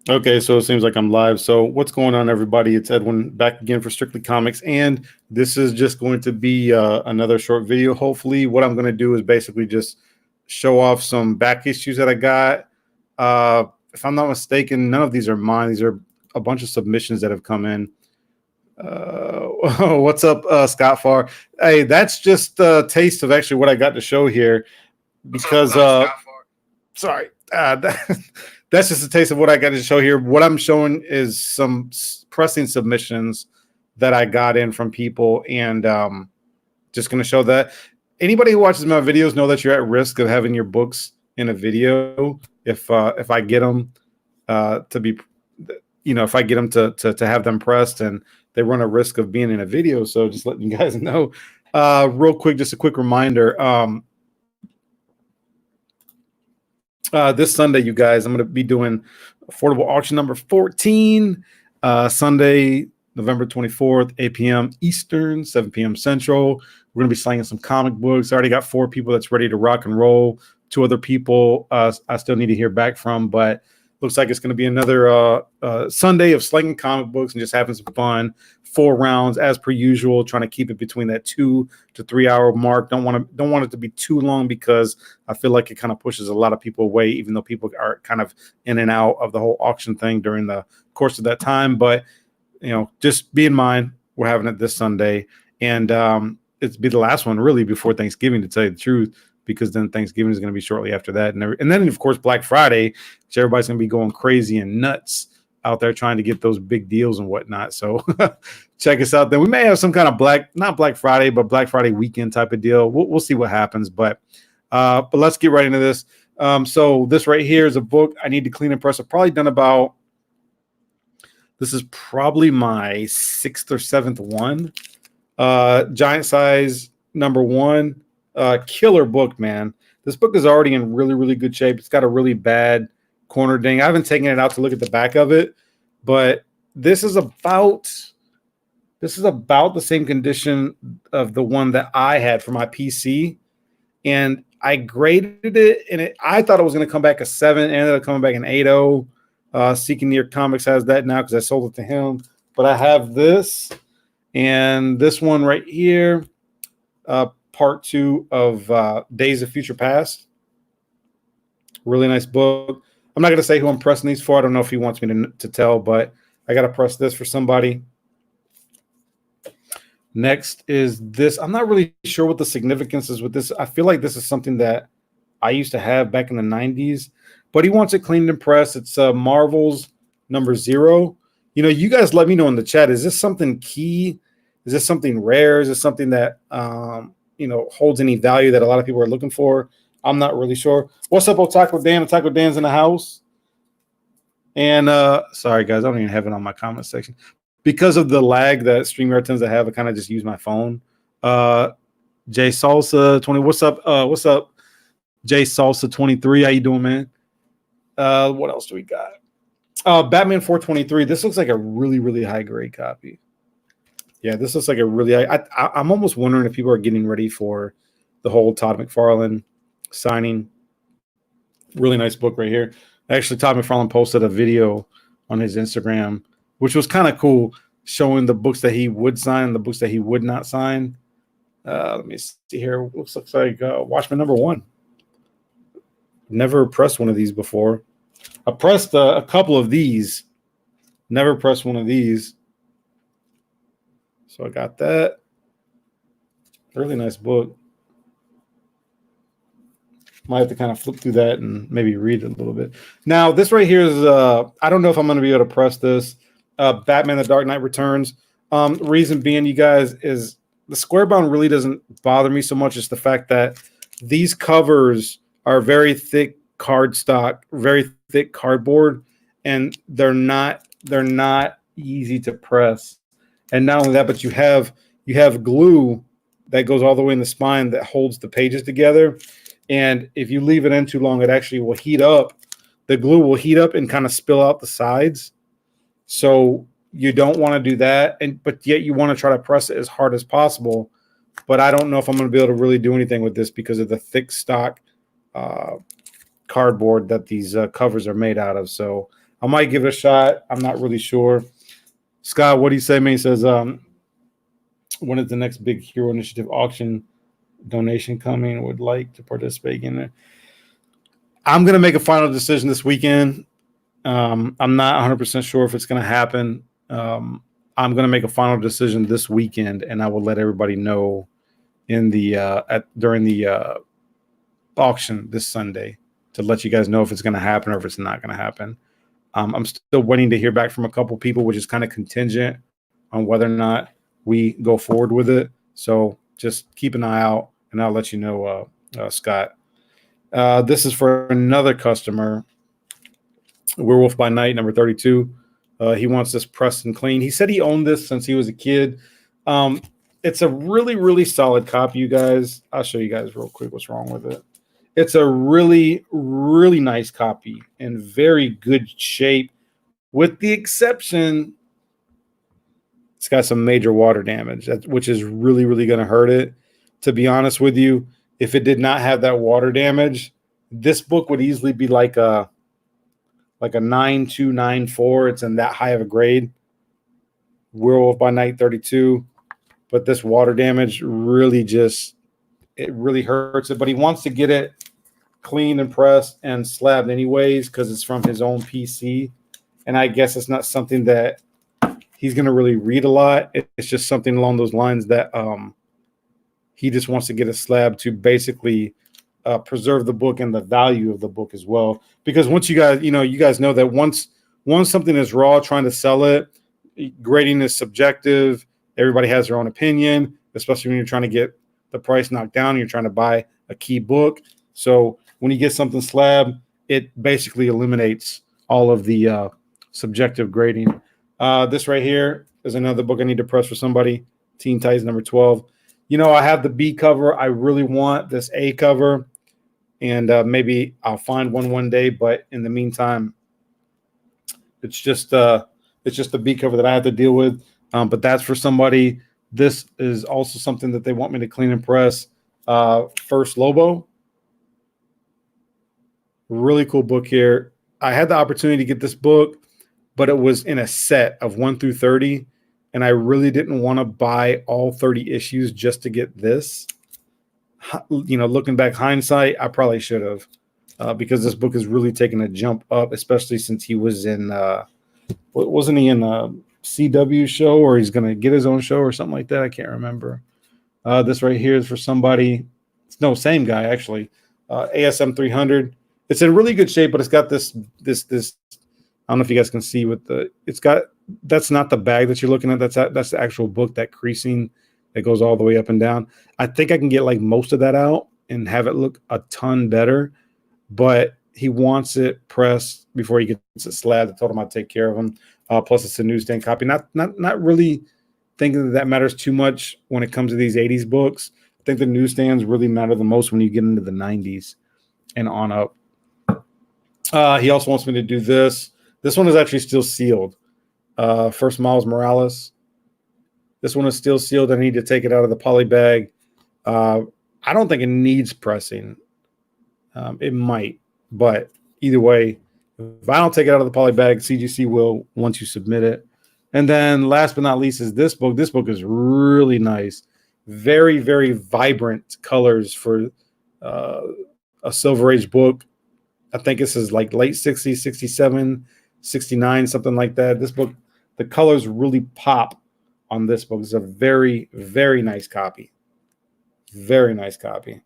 Okay, so it seems like I'm live. So what's going on, everybody? It's Edwin back again for Strictly Comics, and this is just going to be another short video. Hopefully, what I'm going to do is basically just show off some back issues that I got. If I'm not mistaken, none of these are mine. These are a bunch of submissions that have come in. What's up, Scott Farr? Hey, that's just a taste of actually what I got to show here because sorry. That's just a taste of what I got to show here. What I'm showing is some pressing submissions that I got in from people, and just going to show that anybody who watches my videos know that you're at risk of having your books in a video if I get them to be, if I get them to have them pressed, and they run a risk of being in a video. So just letting you guys know, real quick, just a quick reminder. This Sunday, you guys, I'm going to be doing affordable auction number 14, Sunday, November 24th, 8 p.m. Eastern, 7 p.m. Central. We're going to be slinging some comic books. I already got 4 people that's ready to rock and roll. 2 other people I still need to hear back from, but looks like it's going to be another Sunday of slinging comic books and just having some fun. 4 rounds as per usual, trying to keep it between that 2 to 3 hour mark. Don't want it to be too long because I feel like it kind of pushes a lot of people away, even though people are kind of in and out of the whole auction thing during the course of that time. But just be in mind, we're having it this Sunday, and it's be the last one really before Thanksgiving, to tell you the truth, because then Thanksgiving is going to be shortly after that, and then of course Black Friday, which everybody's going to be going crazy and nuts out there trying to get those big deals and whatnot. So check us out. Then we may have some kind of not Black Friday, but Black Friday weekend type of deal. We'll see what happens, but let's get right into this. So this right here is a book I need to clean and press. I've probably done about, this is probably my 6th or 7th one. Giant size number 1. Killer book, man. This book is already in really, really good shape. It's got a really bad corner ding. I haven't taken it out to look at the back of it, but this is about the same condition of the one that I had for my PC, and I graded it, and I thought it was going to come back a 7, ended up coming back an 8.0. Seeking Near Comics has that now because I sold it to him, but I have this and this one right here, part 2 of Days of Future Past. Really nice book. I'm not going to say who I'm pressing these for. I don't know if he wants me to tell, but I got to press this for somebody. Next is this. I'm not really sure what the significance is with this. I feel like this is something that I used to have back in the 90s, but he wants it cleaned and pressed. It's Marvel's number 0. You guys let me know in the chat. Is this something key? Is this something rare? Is this something that, holds any value that a lot of people are looking for? I'm not really sure. What's up, Otaku Dan? Otaku Dan's in the house. And sorry, guys, I don't even have it on my comment section. Because of the lag that StreamYard tends to have, I kind of just use my phone. Jay Salsa 20. What's up? What's up, Jay Salsa 23? How you doing, man? What else do we got? Batman 423. This looks like a really, really high grade copy. Yeah, this looks like a really. I'm almost wondering if people are getting ready for the whole Todd McFarlane signing. Really nice book right here. Actually, Todd McFarlane posted a video on his Instagram, which was kind of cool, showing the books that he would sign and the books that he would not sign. Let me see here. Looks like Watchmen number 1. Never pressed one of these before. I pressed a couple of these. Never pressed one of these. So I got that. Really nice book. Might have to kind of flip through that and maybe read it a little bit. Now, this right here is, I don't know if I'm going to be able to press this. Batman The Dark Knight Returns. Reason being, you guys, is the square bound really doesn't bother me so much. It's the fact that these covers are very thick cardstock, very thick cardboard, and they're not easy to press. And not only that, but you have glue that goes all the way in the spine that holds the pages together. And if you leave it in too long, it actually will heat up. The glue will heat up and kind of spill out the sides. So you don't want to do that. But yet you want to try to press it as hard as possible. But I don't know if I'm going to be able to really do anything with this because of the thick stock cardboard that these covers are made out of. So I might give it a shot. I'm not really sure. Scott, what do you say, man? He says, when is the next big Hero Initiative auction donation coming? Would like to participate in it. I'm going to make a final decision this weekend. I'm not 100% sure if it's going to happen. I'm going to make a final decision this weekend, and I will let everybody know in the during the auction this Sunday to let you guys know if it's going to happen or if it's not going to happen. I'm still waiting to hear back from a couple people, which is kind of contingent on whether or not we go forward with it. So just keep an eye out, and I'll let you know, Scott. This is for another customer, Werewolf by Night, number 32. He wants this pressed and clean. He said he owned this since he was a kid. It's a really, really solid copy, you guys. I'll show you guys real quick what's wrong with it. It's a really, really nice copy in very good shape, with the exception it's got some major water damage, which is really, really going to hurt it. To be honest with you, if it did not have that water damage, this book would easily be like a 9294. It's in that high of a grade. Werewolf by Night 32. But this water damage really hurts it. But he wants to get it cleaned and pressed and slabbed anyways because it's from his own PC. And I guess it's not something that he's going to really read a lot. It's just something along those lines that he just wants to get a slab to basically preserve the book and the value of the book as well. Because once you guys know that once something is raw, trying to sell it, grading is subjective. Everybody has their own opinion, especially when you're trying to get the price knocked down. You're trying to buy a key book. So when you get something slab, it basically eliminates all of the subjective grading. This right here is another book I need to press for somebody. Teen Titans number 12. I have the B cover. I really want this A cover, and maybe I'll find one day. But in the meantime, it's just the B cover that I have to deal with. But that's for somebody. This is also something that they want me to clean and press. First Lobo. Really cool book here. I had the opportunity to get this book, but it was in a set of 1 through 30. And I really didn't want to buy all 30 issues just to get this. Looking back, hindsight, I probably should have, because this book is really taking a jump up, especially since he was in, wasn't he in a CW show, or he's going to get his own show or something like that? I can't remember. This right here is for somebody. No, same guy, actually. ASM 300. It's in really good shape, but it's got this. I don't know if you guys can see that's not the bag that you're looking at. That's the actual book, that creasing that goes all the way up and down. I think I can get like most of that out and have it look a ton better, but he wants it pressed before he gets it slabbed. I told him I'd take care of him. Plus it's a newsstand copy. Not really thinking that matters too much when it comes to these 80s books. I think the newsstands really matter the most when you get into the 90s and on up. He also wants me to do this. This one is actually still sealed. First Miles Morales. This one is still sealed. I need to take it out of the poly bag. I don't think it needs pressing. It might, but either way, if I don't take it out of the poly bag, CGC will once you submit it. And then last but not least is this book. This book is really nice. Very, very vibrant colors for a Silver Age book. I think this is like late 60s, 67, 69, something like that. This book, the colors really pop on this book. It's a very, very nice copy. Very nice copy.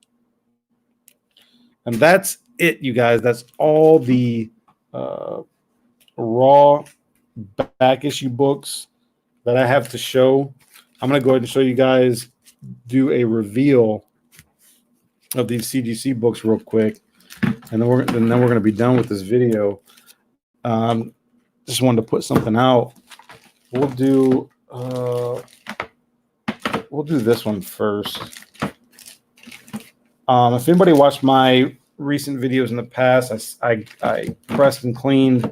And that's it, you guys. That's all the raw back issue books that I have to show. I'm going to go ahead and show you guys, do a reveal of these CGC books real quick. And then we're going to be done with this video. Just wanted to put something out. We'll do this one first. If anybody watched my recent videos in the past, I pressed and cleaned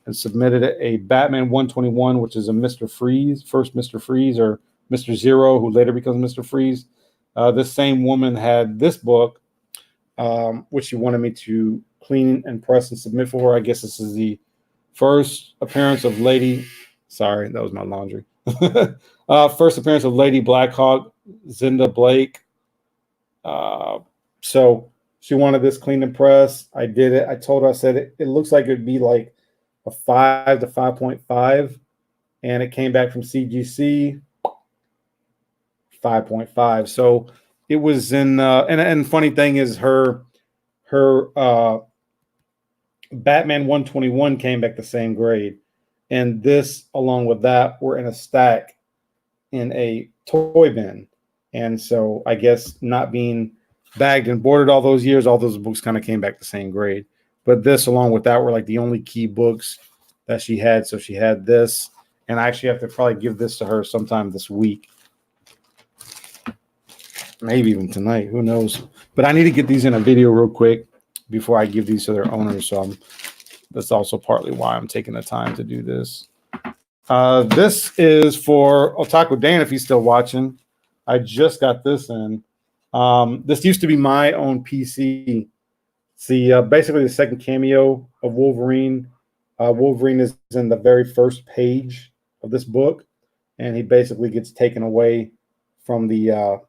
and submitted a Batman 121, which is a Mr. Freeze, first Mr. Freeze, or Mr. Zero, who later becomes Mr. Freeze. This same woman had this book, which she wanted me to clean and press and submit for her. I guess this is the First appearance of Lady. Sorry, that was my laundry. First appearance of Lady Blackhawk, Zinda Blake. So she wanted this clean and press. I did it. I told her, I said it looks like it'd be like a 5 to 5.5, and it came back from CGC 5.5. So it was in and funny thing is her Batman 121 came back the same grade, and this along with that were in a stack in a toy bin. And so I guess not being bagged and boarded all those years, all those books kind of came back the same grade. But this along with that were like the only key books that she had. So she had this, and I actually have to probably give this to her sometime this week. Maybe even tonight, who knows? But I need to get these in a video real quick before I give these to their owners. So that's also partly why I'm taking the time to do this. This is for Otaku Dan, if he's still watching. I just got this in. This used to be my own PC. See, basically the second cameo of Wolverine. Wolverine is in the very first page of this book, and he basically gets taken away from the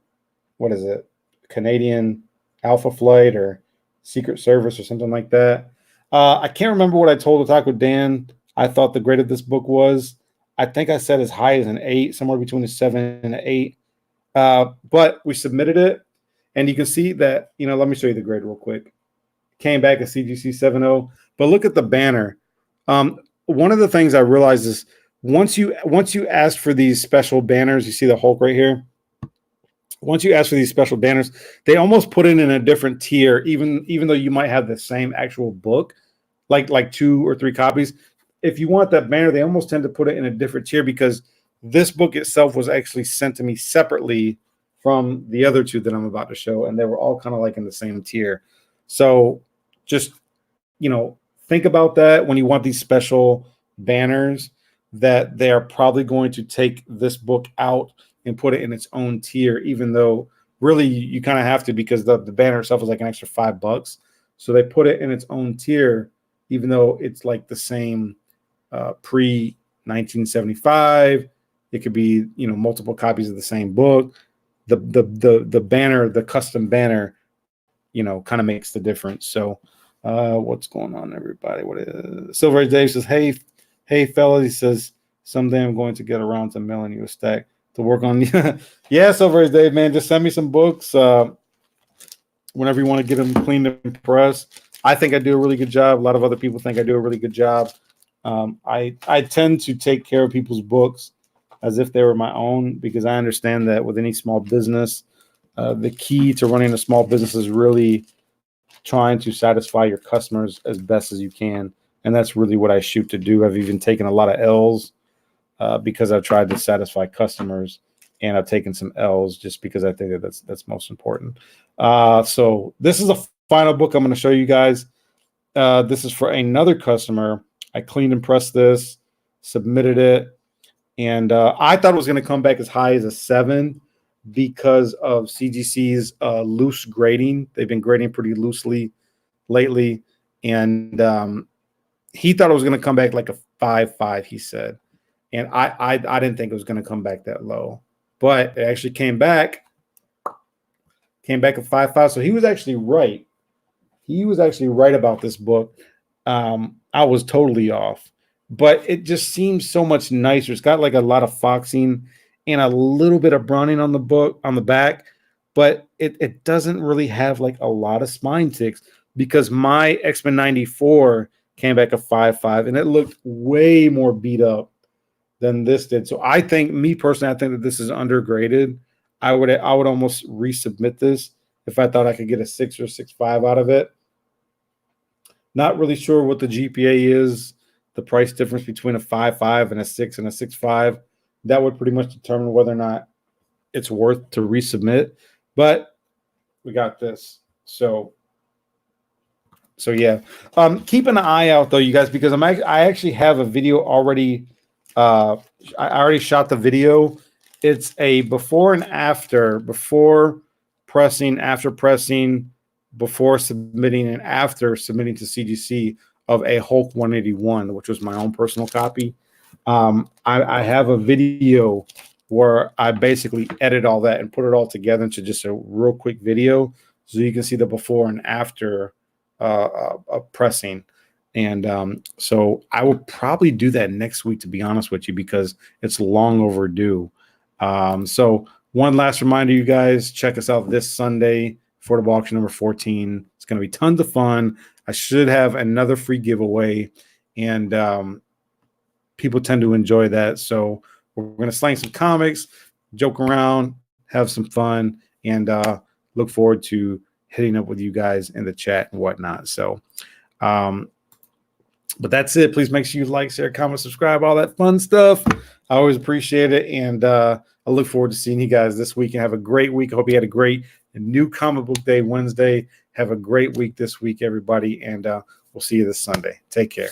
what is it? Canadian Alpha Flight or Secret Service or something like that. I can't remember what I told Otaku Dan I thought the grade of this book was. I think I said as high as an 8, somewhere between a 7 and an 8. But we submitted it, and you can see that, let me show you the grade real quick. Came back as CGC 7.0, but look at the banner. One of the things I realized is once you ask for these special banners, you see the Hulk right here. Once you ask for these special banners, they almost put it in a different tier, even though you might have the same actual book, like 2 or 3 copies. If you want that banner, they almost tend to put it in a different tier because this book itself was actually sent to me separately from the other 2 that I'm about to show, and they were all kind of like in the same tier. So just, think about that when you want these special banners, that they are probably going to take this book out and put it in its own tier, even though really you kind of have to because the banner itself is like an extra $5. So they put it in its own tier, even though it's like the same pre 1975. It could be multiple copies of the same book. The banner, the custom banner, kind of makes the difference. So what's going on, everybody? What is Silver Dave says, hey fellas, he says someday I'm going to get around to mailing you a stack to work on. Yeah, Silver Dave, man, just send me some books whenever you want to get them cleaned and pressed. I think I do a really good job. A lot of other people think I do a really good job. I tend to take care of people's books as if they were my own, because I understand that with any small business, the key to running a small business is really trying to satisfy your customers as best as you can. And that's really what I shoot to do. I've even taken a lot of L's because I've tried to satisfy customers, and I've taken some L's just because I think that that's most important. So this is a final book I'm going to show you guys. This is for another customer. I cleaned and pressed this, submitted it, and I thought it was going to come back as high as a 7 because of CGC's loose grading. They've been grading pretty loosely lately, and he thought it was going to come back like a 5.5, he said. And I didn't think it was going to come back that low, but it actually came back at 5.5. So he was actually right. He was actually right about this book. I was totally off, but it just seems so much nicer. It's got like a lot of foxing and a little bit of browning on the book on the back, but it doesn't really have like a lot of spine ticks, because my X-Men 94 came back a 5.5 and it looked way more beat up than this did. So I think, me personally, I think that this is undergraded. I would almost resubmit this if I thought I could get a 6 or 6.5 out of it. Not really sure what the GPA is, the price difference between a 5.5 and a 6 and a 6.5. That would pretty much determine whether or not it's worth to resubmit. But we got this. So yeah. Keep an eye out though, you guys, because I actually have a video already. I already shot the video. It's a before and after, before pressing, after pressing, before submitting, and after submitting to CGC of a Hulk 181, which was my own personal copy. I have a video where I basically edit all that and put it all together into just a real quick video, so you can see the before and after pressing. And so I will probably do that next week, to be honest with you, because it's long overdue. So one last reminder, you guys, check us out this Sunday, affordable auction number 14. It's going to be tons of fun. I should have another free giveaway, and people tend to enjoy that. So we're going to slang some comics, joke around, have some fun, and look forward to hitting up with you guys in the chat and whatnot. So, but that's it. Please make sure you like, share, comment, subscribe, all that fun stuff. I always appreciate it. And I look forward to seeing you guys this week, and have a great week. I hope you had a great new comic book day Wednesday. Have a great week this week, everybody. And we'll see you this Sunday. Take care.